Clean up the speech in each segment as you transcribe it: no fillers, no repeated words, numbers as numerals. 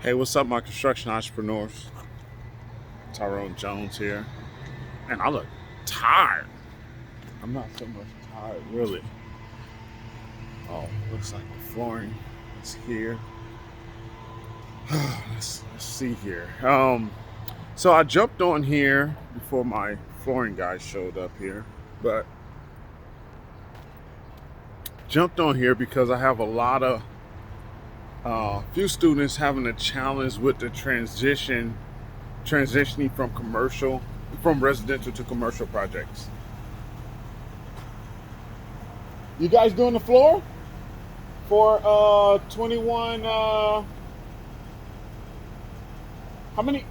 Hey, what's up, my construction entrepreneurs? Tyrone Jones here. And I look tired. I'm not so much tired, really. Oh, looks like the flooring is here. Let's see here. So I jumped on here before my flooring guy showed up here, but jumped on here because I have a lot of few students having a challenge with the transitioning from residential to commercial projects. You guys doing the floor for 21? How many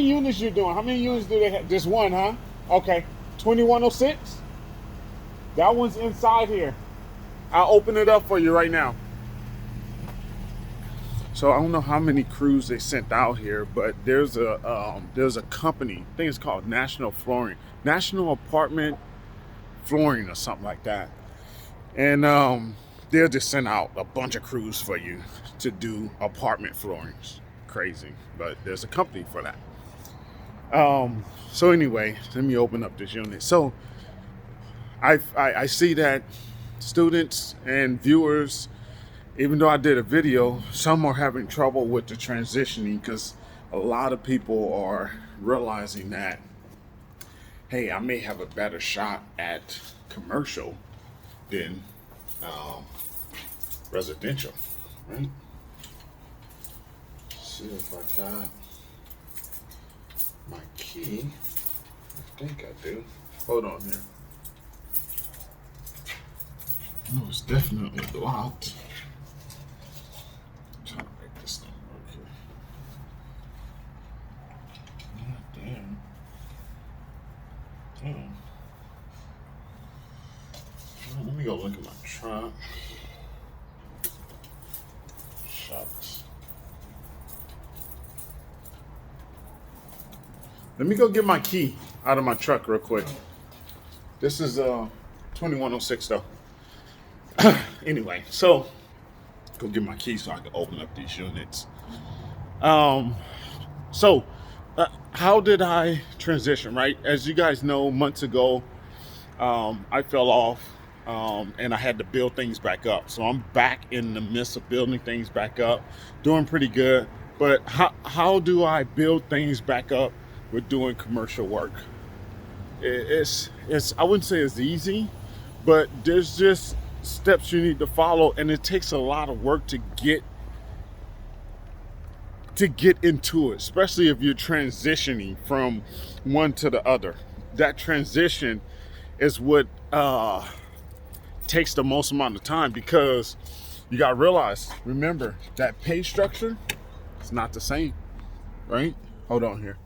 units you doing? How many units do they have? Just one, huh? Okay, 2106. That one's inside here. I'll open it up for you right now. So I don't know how many crews they sent out here, but there's a company. I think it's called National Apartment Flooring or something like that. And they'll just send out a bunch of crews for you to do apartment floorings. Crazy, but there's a company for that. So anyway, let me open up this unit. So I see that students and viewers, even though I did a video, some are having trouble with the transitioning because a lot of people are realizing that, hey, I may have a better shot at commercial than residential, right? Let's see if I got my key. I think I do. Hold on here. No, it's definitely locked. I'm trying to make this thing work here. God damn. Damn. Well, let me go look at my truck. Shucks. Let me go get my key out of my truck real quick. This is 2106 though. Anyway, so go get my key so I can open up these units. So how did I transition, right? As you guys know, months ago, I fell off and I had to build things back up. So I'm back in the midst of building things back up, doing pretty good. But how do I build things back up with doing commercial work? It's I wouldn't say it's easy, but there's just steps you need to follow, and it takes a lot of work to get into it, especially if you're transitioning from one to the other. That transition is what takes the most amount of time, because you got to remember that pay structure is not the same, right? Hold on here.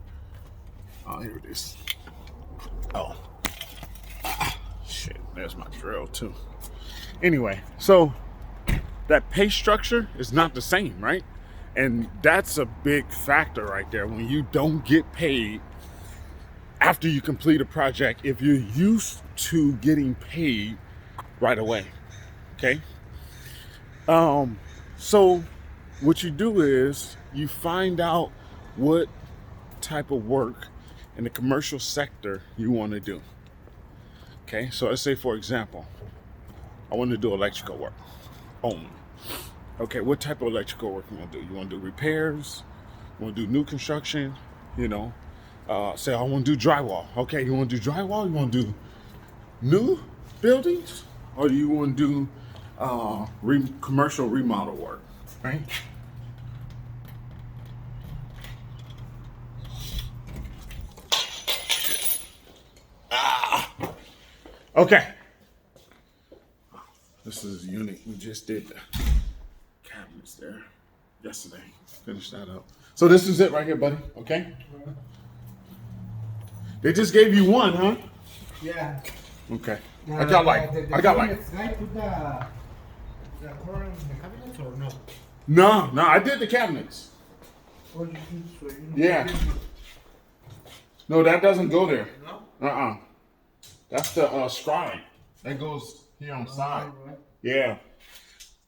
Oh, here it is. Oh, shit, there's my drill too. Anyway, so that pay structure is not the same, right? And that's a big factor right there. When you don't get paid after you complete a project, if you're used to getting paid right away, okay? So what you do is you find out what type of work in the commercial sector you want to do. Okay, so let's say, for example, I want to do electrical work only. Okay, what type of electrical work you want to do? You want to do repairs? You want to do new construction? Say I want to do drywall. Okay, you want to do drywall? You want to do new buildings? Or do you want to do commercial remodel work, right? Okay. This is a unit. We just did the cabinets there yesterday. Finished that up. So this is it right here, buddy. Okay. They just gave you one, huh? Yeah. Okay. I got like. Guy put the corner in the cabinets or no? No, I did the cabinets. Or you so Yeah. No, that doesn't go there. No? That's the scribe. That goes here on the side. Right. Yeah.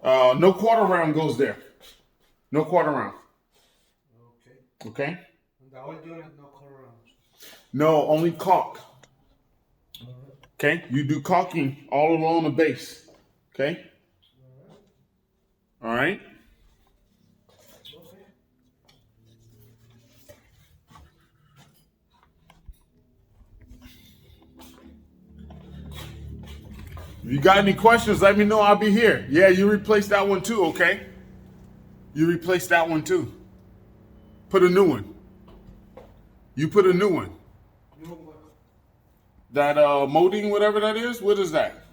No quarter round goes there. No quarter round. Okay. Okay. The whole unit, no quarter rounds. No, only caulk. All right. Okay. You do caulking all along the base. Okay. All right. Okay. If you got any questions, let me know. I'll be here. Yeah, you replace that one too, okay? You replace that one too. Put a new one. You put a new one. New what? That molding, whatever that is, what is that?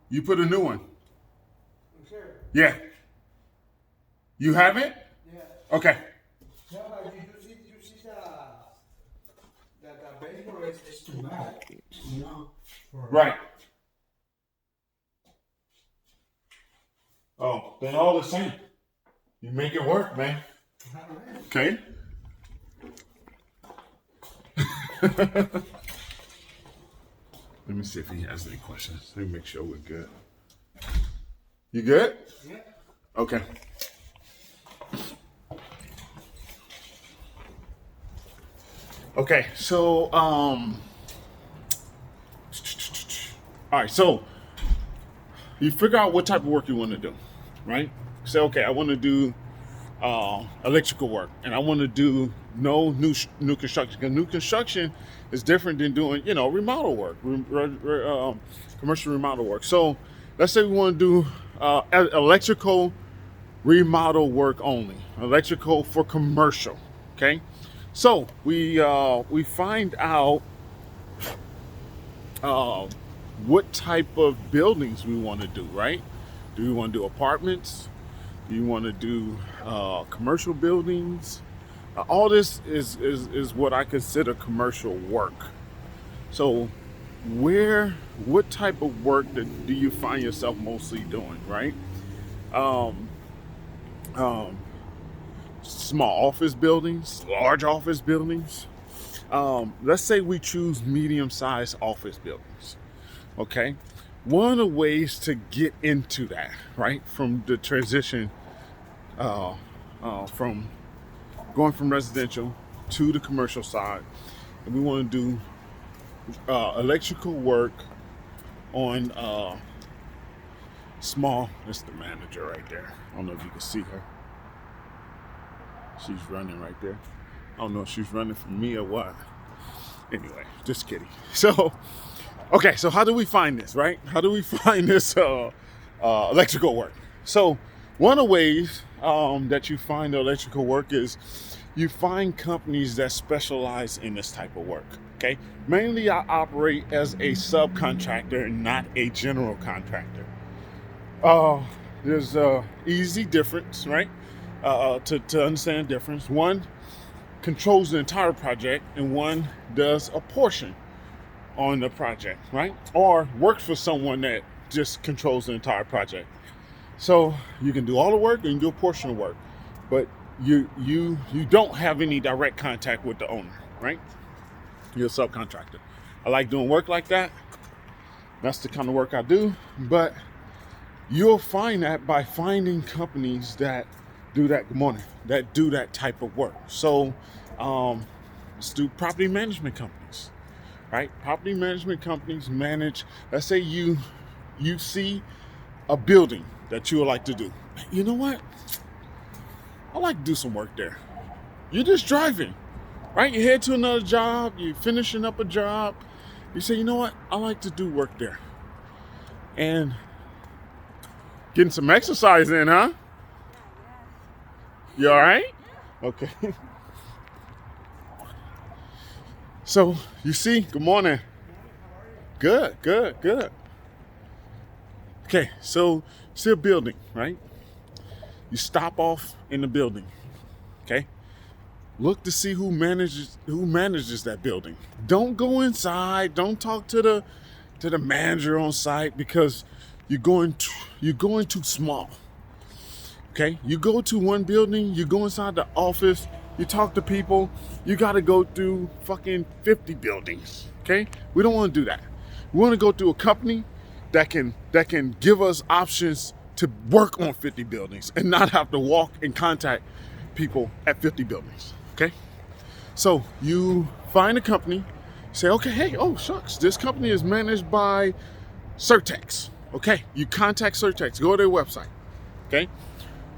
You put a new one. Here. Yeah. You have it? Yeah. Okay. Yeah, but you see the baseball is too bad. You know. Right. Oh, they're all the same. You make it work, man. Okay. Let me see if he has any questions. Let me make sure we're good. You good? Yeah. Okay. Okay, so all right, so you figure out what type of work you want to do, right? Say, okay, I want to do electrical work, and I want to do no new construction. Because new construction is different than doing, remodel work, commercial remodel work. So let's say we want to do electrical remodel work only, electrical for commercial. Okay, so we find out what type of buildings we want to do. Right? Do we want to do apartments? Do you want to do commercial buildings? All this is what I consider commercial work. So what type of work do you find yourself mostly doing, right? Um, Small office buildings, large office buildings. Let's say we choose medium-sized office buildings, okay? One of the ways to get into that, right, from the transition from going from residential to the commercial side, and we want to do electrical work on small. That's the manager right there. I don't know if you can see her. She's running right there. I don't know if she's running from me or what. Anyway, just kidding. So, okay, so how do we find this, right? How do we find this electrical work? So, one of the ways that you find electrical work is you find companies that specialize in this type of work, okay? Mainly I operate as a subcontractor, not a general contractor. There's a easy difference, right? To understand the difference. One controls the entire project and one does a portion on the project, right? Or works for someone that just controls the entire project. So you can do all the work and you can do a portion of work, but you don't have any direct contact with the owner, right? You're a subcontractor. I like doing work like that. That's the kind of work I do, but you'll find that by finding companies that do that. Good morning. That do that type of work. So let's do property management companies, right? Property management companies manage. Let's say you see a building that you would like to do. You know what? I like to do some work there. You're just driving, right? You head to another job. You're finishing up a job. You say, you know what? I like to do work there, and getting some exercise in, huh? You all right? Okay. So you see, good morning. Good. Okay, so see a building, right? You stop off in the building, okay? Look to see who manages that building. Don't go inside. Don't talk to the manager on site because you're going too small. Okay, you go to one building, you go inside the office, you talk to people, you got to go through fucking 50 buildings. Okay, we don't want to do that. We want to go through a company that can give us options to work on 50 buildings and not have to walk and contact people at 50 buildings, okay? So you find a company, say, okay, hey, oh shucks, this company is managed by Certex. Okay, you contact Certex, go to their website, okay?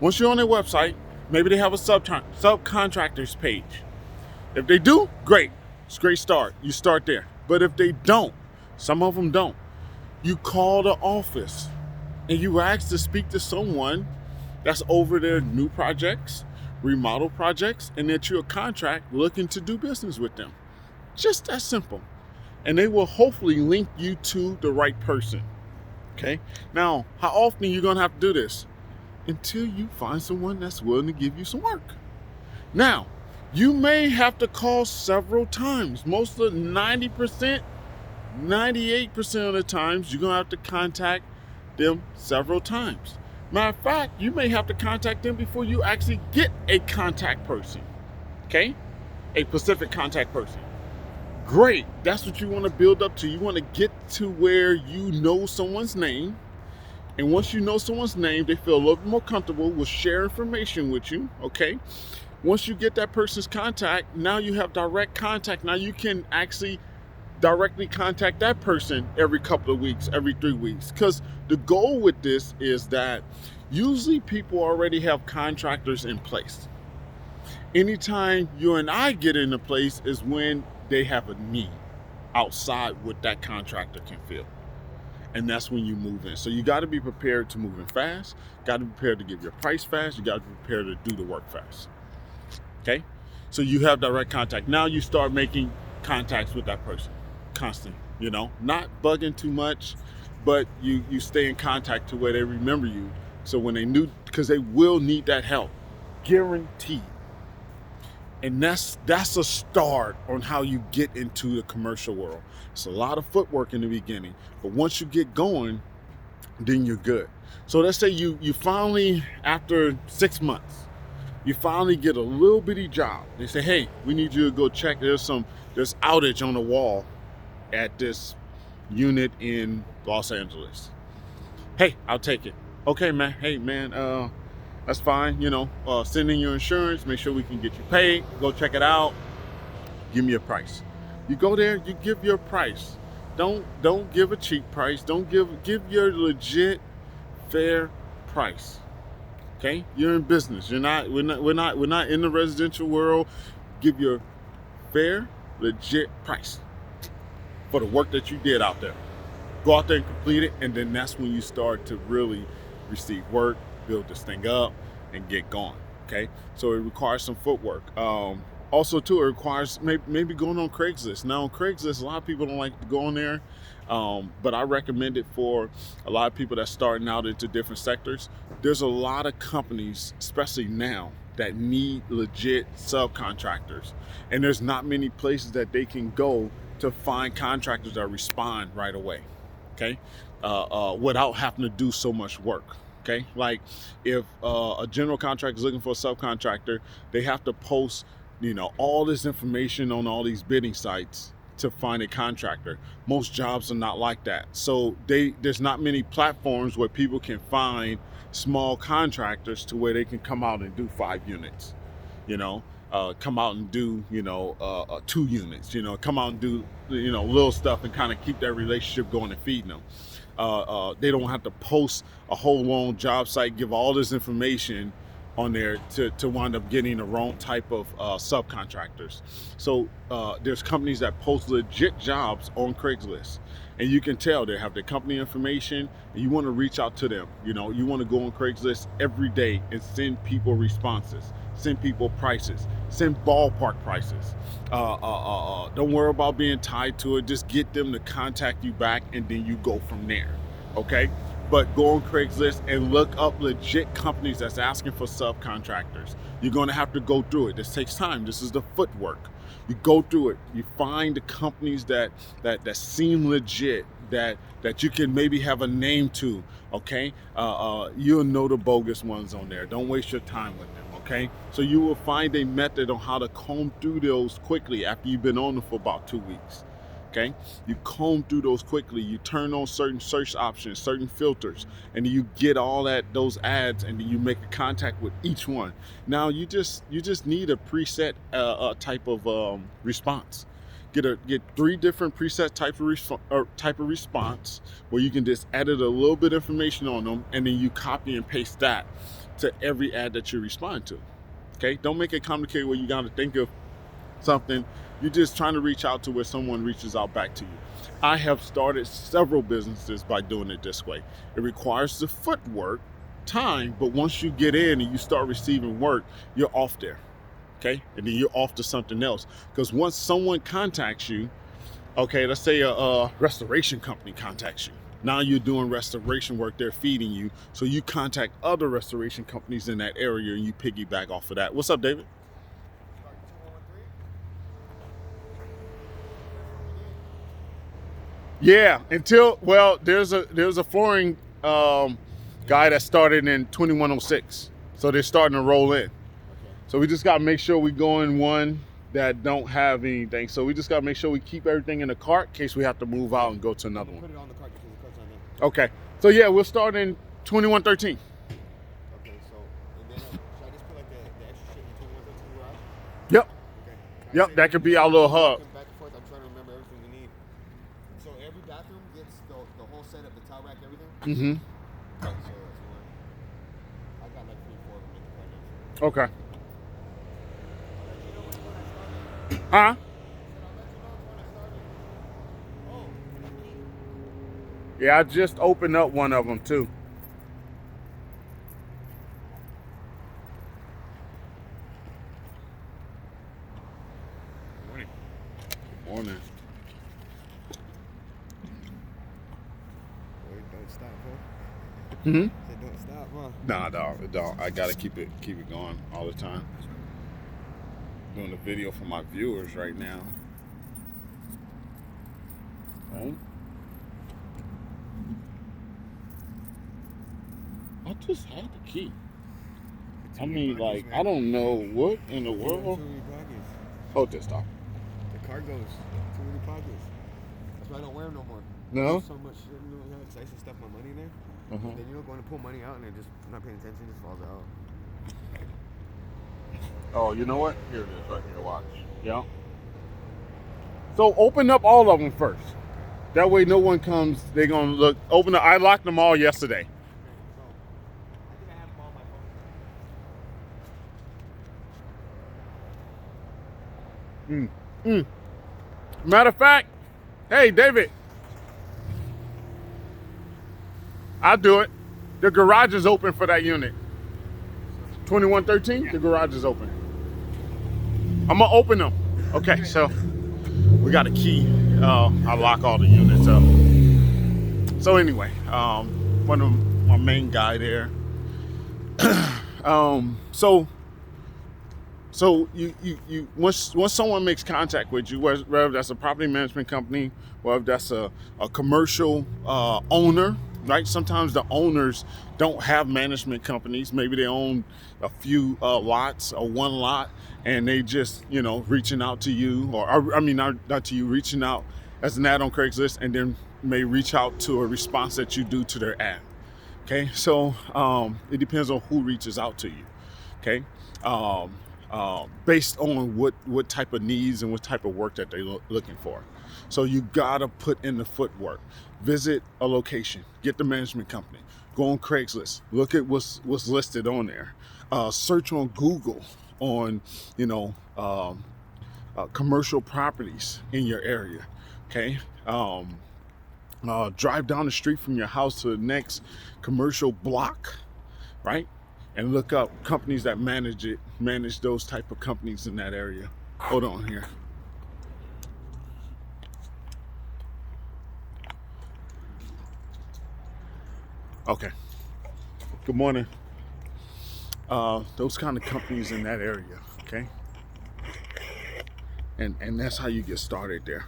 Once you're on their website, maybe they have a subcontractors page. If they do, great. It's a great start. You start there. But if they don't, some of them don't, you call the office and you ask to speak to someone that's over their new projects, remodel projects, and that you're a contract looking to do business with them. Just that simple. And they will hopefully link you to the right person. Okay? Now, how often are you going to have to do this? Until you find someone that's willing to give you some work. Now, you may have to call several times. Most of the 90%, 98% of the times, you're going to have to contact them several times. Matter of fact, you may have to contact them before you actually get a contact person. Okay? A specific contact person. Great. That's what you want to build up to. You want to get to where you know someone's name. And once you know someone's name, they feel a little bit more comfortable with share information with you. Okay? Once you get that person's contact, now you have direct contact. Now you can actually directly contact that person every couple of weeks, every 3 weeks. Because the goal with this is that usually people already have contractors in place. Anytime you and I get into place is when they have a need outside what that contractor can fill. And that's when you move in. So you got to be prepared to move in fast. Got to be prepared to give your price fast. You got to be prepared to do the work fast. Okay? So you have direct contact. Now you start making contacts with that person constantly, not bugging too much, but you stay in contact to where they remember you. So when because they will need that help, guaranteed. And that's a start on how you get into the commercial world. It's a lot of footwork in the beginning, but once you get going, then you're good. So let's say you finally, after 6 months, you finally get a little bitty job. They say, hey, we need you to go check. There's outage on the wall at this unit in Los Angeles. Hey, I'll take it. Okay, man. Hey, man, that's fine. Send in your insurance, make sure we can get you paid. Go check it out. Give me a price. You go there, you give your price. Don't give a cheap price. Don't give your legit, fair price. Okay? You're in business. We're not in the residential world. Give your fair, legit price for the work that you did out there. Go out there and complete it, and then that's when you start to really receive work, build this thing up, and get going. Okay? So it requires some footwork. Also, too, it requires maybe going on Craigslist. Now, on Craigslist, a lot of people don't like to go on there, but I recommend it for a lot of people that's starting out into different sectors. There's a lot of companies, especially now, that need legit subcontractors, and there's not many places that they can go to find contractors that respond right away. Okay, without having to do so much work. Okay, like if a general contractor is looking for a subcontractor, they have to post all this information on all these bidding sites to find a contractor. Most jobs are not like that. So there's not many platforms where people can find small contractors to where they can come out and do 5 units, come out and do, 2 units, come out and do, little stuff and kind of keep that relationship going and feeding them. They don't have to post a whole long job site, give all this information on there to wind up getting the wrong type of subcontractors. So there's companies that post legit jobs on Craigslist, and you can tell they have their company information, and you want to reach out to them. You want to go on Craigslist every day and send people responses, send people prices, send ballpark prices. Don't worry about being tied to it. Just get them to contact you back, and then you go from there. Okay? But go on Craigslist and look up legit companies that's asking for subcontractors. You're going to have to go through it. This takes time. This is the footwork. You go through it. You find the companies that seem legit, that you can maybe have a name to. Okay, you'll know the bogus ones on there. Don't waste your time with them. Okay, so you will find a method on how to comb through those quickly after you've been on them for about 2 weeks. Okay, you comb through those quickly. You turn on certain search options, certain filters, and you get all those ads, and then you make a contact with each one. Now you just need a preset type of response. Get 3 different preset type of response where you can just edit a little bit of information on them, and then you copy and paste that to every ad that you respond to. Okay, don't make it complicated where you got to think of something. You're just trying to reach out to where someone reaches out back to you. I have started several businesses by doing it this way. It requires the footwork, time, but once you get in and you start receiving work, you're off there. Okay, and then you're off to something else. Because once someone contacts you, okay, let's say a restoration company contacts you. Now you're doing restoration work, they're feeding you. So you contact other restoration companies in that area and you piggyback off of that. What's up, David? Yeah, there's a flooring guy that started in 2106. So they're starting to roll in. So we just got to make sure we go in one that don't have anything. So we just got to make sure we keep everything in the cart in case we have to move out and go to another one. Put it on the cart because the cart's not in. Okay. So yeah, we'll start in 2113. Okay, so and then should I just put like the extra shit in 2113 garage? Yep. Okay. Yep, that could be our little hub. Back and forth. I'm trying to remember everything we need. So every bathroom gets the whole setup, the towel rack, everything. Mm-hmm. Okay, so I got like 3-4 of them in the project. Okay. Huh? Yeah, I just opened up one of them too. Morning. Good morning. Wait, don't stop, huh? Mm-hmm. Said don't stop, huh? Nah, don't. I gotta keep it going all the time. Doing a video for my viewers right now. Right? I just had the key. I mean, like, I don't know what in the world. Too many pockets. Hold this, stop. The cargoes. Too many pockets. That's why I don't wear them no more. No? There's so much shit in there because I used to stuff my money in there. Uh-huh. And then going to pull money out and it just not paying attention, just falls out. Oh, you know what? Here it is, right here. Watch. Yeah. So open up all of them first. That way, no one comes. They're gonna look. Open the. I locked them all yesterday. So I think I have them all on my phone. Matter of fact, hey David, I'll do it. The garage is open for that unit. 2113. The garage is open. I'm gonna open them. Okay, so we got a key. I lock all the units up. So anyway, one of my main guy there. So you once someone makes contact with you, whether that's a property management company, whether that's a commercial owner, right? Sometimes the owners don't have management companies. Maybe they own a few lots or one lot, and they just reaching out to you, or I mean not to you, reaching out as an ad on Craigslist, and then may reach out to a response that you do to their ad. Okay, so it depends on who reaches out to you. Okay. Based on what type of needs and what type of work that they're looking for. So you gotta put in the footwork. Visit a location, get the management company, go on Craigslist, look at what's listed on there. Search on Google on commercial properties in your area. Okay. Drive down the street from your house to the next commercial block, right? And look up companies that manage those type of companies in that area. Hold on here. Okay. Good morning. Those kind of companies in that area, okay? And that's how you get started there.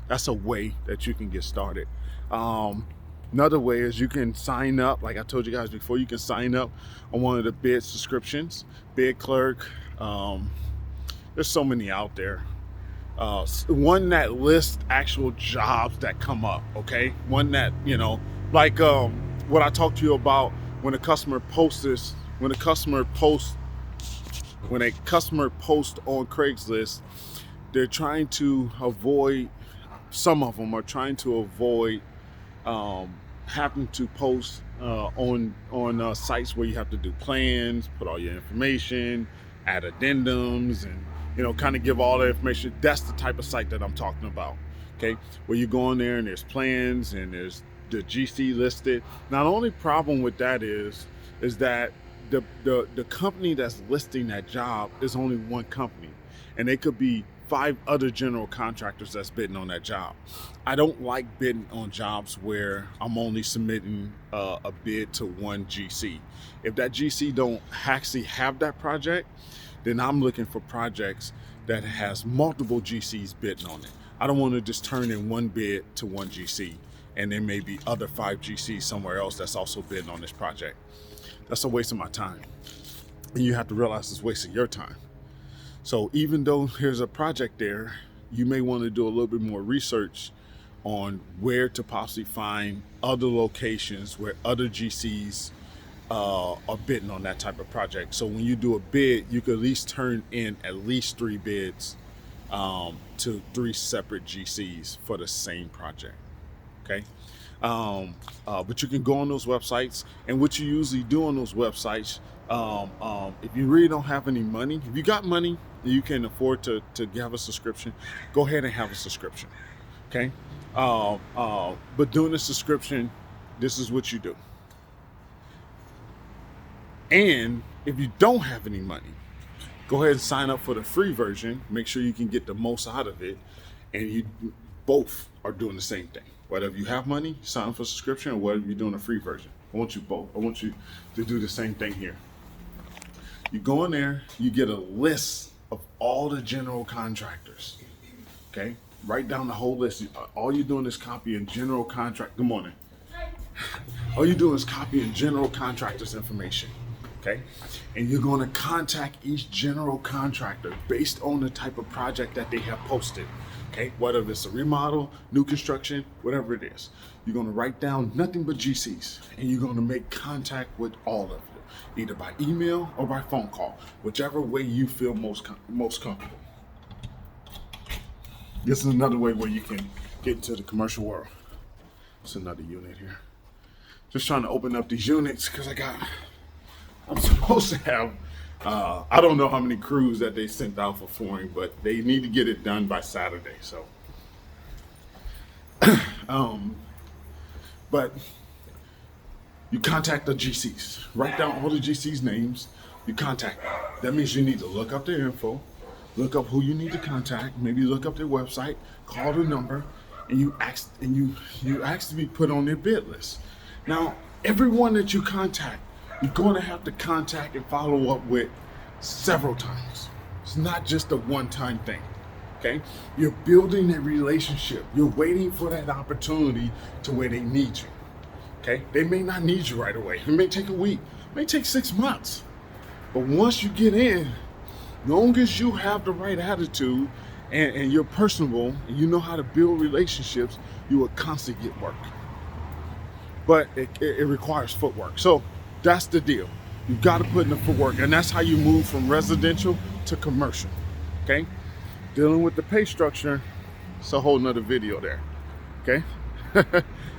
That's a way that you can get started. Another way is you can sign up, like I told you guys before, you can sign up on one of the bid subscriptions, bid clerk. There's so many out there. one that lists actual jobs that come up. Okay, one that like what I talked to you about when a customer posts this, when a customer posts on Craigslist, they're trying to avoid. Some of them are trying to avoid having to post on sites where you have to do plans, put all your information, add addendums, and kind of give all the information. That's the type of site that I'm talking about. Okay, where you go in there and there's plans and there's the GC listed. Now, the only problem with that is that the company that's listing that job is only one company, and they could be 5 other general contractors that's bidding on that job. I don't like bidding on jobs where I'm only submitting a bid to one GC. If that GC don't actually have that project, then I'm looking for projects that has multiple GCs bidding on it. I don't want to just turn in one bid to one GC and there may be other 5 GCs somewhere else that's also bidding on this project. That's a waste of my time. And you have to realize it's wasting your time. So even though there's a project there, you may want to do a little bit more research on where to possibly find other locations where other GCs are bidding on that type of project. So when you do a bid, you could at least turn in at least 3 bids to 3 separate GCs for the same project. Okay. But you can go on those websites, and what you usually do on those websites, if you really don't have any money, if you got money, you can afford to have a subscription, go ahead and have a subscription. Okay. But doing a subscription, this is what you do. And if you don't have any money, go ahead and sign up for the free version. Make sure you can get the most out of it. And you both are doing the same thing. Whether you have money, sign up for a subscription, or whether you're doing a free version. I want you both. I want you to do the same thing here. You go in there, you get a list of all the general contractors. Okay? Write down the whole list. All you're doing is copying general contract. Good morning. All you're doing is copying general contractors' information. Okay? And you're going to contact each general contractor based on the type of project that they have posted. Okay? Whether it's a remodel, new construction, whatever it is. You're going to write down nothing but GCs, and you're going to make contact with all of them, either by email or by phone call, whichever way you feel most comfortable. This is another way where you can get into the commercial world. It's another unit here. Just trying to open up these units because I'm supposed to have, I don't know how many crews that they sent out for flooring, but they need to get it done by Saturday. So, but you contact the GCs, write down all the GCs' names, you contact them. That means you need to look up their info, look up who you need to contact, maybe look up their website, call the number, and you ask to be put on their bid list. Now, everyone that you contact, you're going to have to contact and follow up with several times. It's not just a one-time thing, okay? You're building a relationship. You're waiting for that opportunity to where they need you, okay? They may not need you right away. It may take a week. It may take 6 months. But once you get in, as long as you have the right attitude and you're personable and you know how to build relationships, you will constantly get work. But it requires footwork. So that's the deal. You've got to put in the footwork, and that's how you move from residential to commercial. Okay? Dealing with the pay structure, it's a whole nother video there. Okay?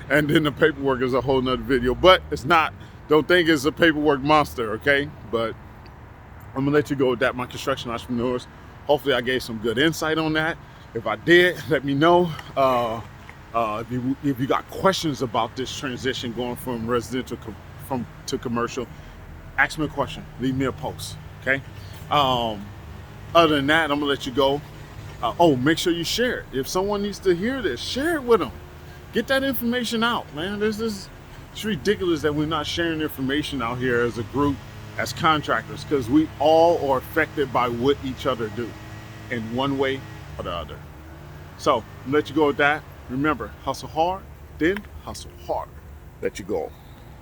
And then the paperwork is a whole nother video. But it's not, don't think it's a paperwork monster, okay? But I'm gonna let you go with that, my construction entrepreneurs. Hopefully I gave some good insight on that. If I did, let me know. If you got questions about this transition going from residential to commercial, ask me a question, leave me a post, okay? Other than that, I'm gonna let you go. Make sure you share it. If someone needs to hear this, share it with them. Get that information out, man. It's ridiculous that we're not sharing information out here as a group, as contractors, because we all are affected by what each other do in one way or the other. So, I'm gonna let you go with that. Remember, hustle hard, then hustle hard. Let you go.